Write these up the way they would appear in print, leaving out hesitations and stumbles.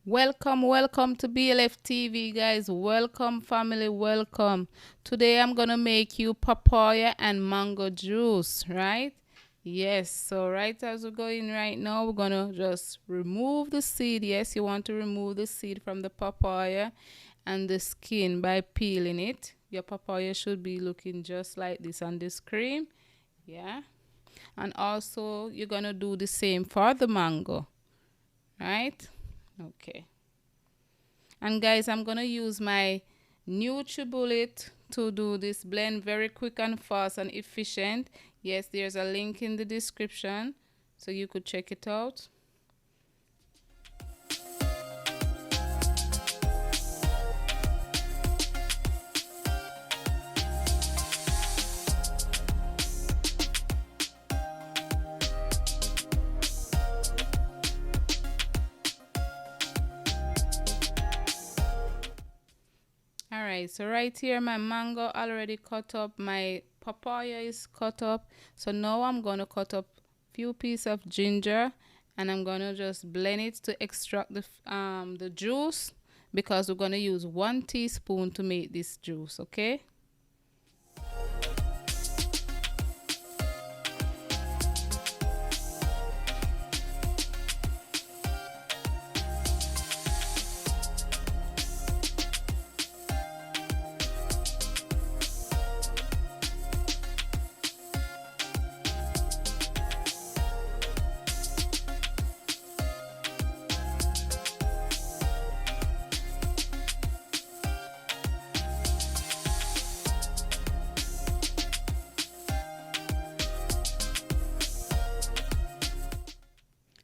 Welcome to BLFTv, guys. Welcome, family, welcome. Today I'm gonna make you papaya and mango juice, right? Yes, so right as we're going right now, we're gonna just remove the seed. Yes, you want to remove the seed from the papaya and the skin by peeling it. Your papaya should be looking just like this on the screen. Yeah, and also you're gonna do the same for the mango, right? Okay. And guys, I'm gonna use my NutriBullet to do this blend very quick and fast and efficient. Yes, there's a link in the description so you could check it out. Alright, so right here my mango already cut up, my papaya is cut up. So now I'm gonna cut up few pieces of ginger and I'm gonna just blend it to extract the juice, because we're gonna use 1 teaspoon to make this juice, okay?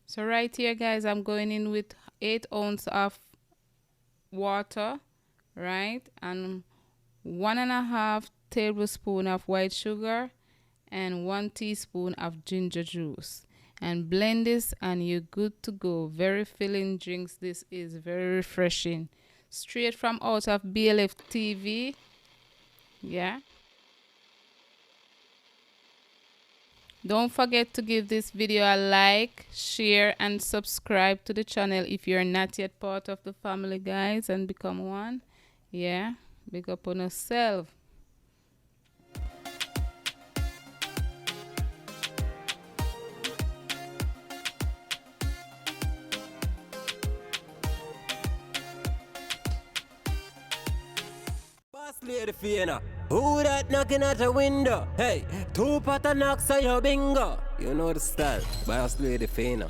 So right here, guys, I'm going in with 8 ounces of water, right, and 1.5 tablespoon of white sugar and 1 teaspoon of ginger juice, and blend this and you're good to go. Very filling drinks. This is very refreshing, straight from out of BLFTv. Yeah. Don't forget to give this video a like, share, and subscribe to the channel if you're not yet part of the family, guys, and become one. Yeah, big up on yourself. BossLady Fayna, who that knocking at the window? Hey, 2 pot of knocks on your bingo. You know the style, BossLady Fayna.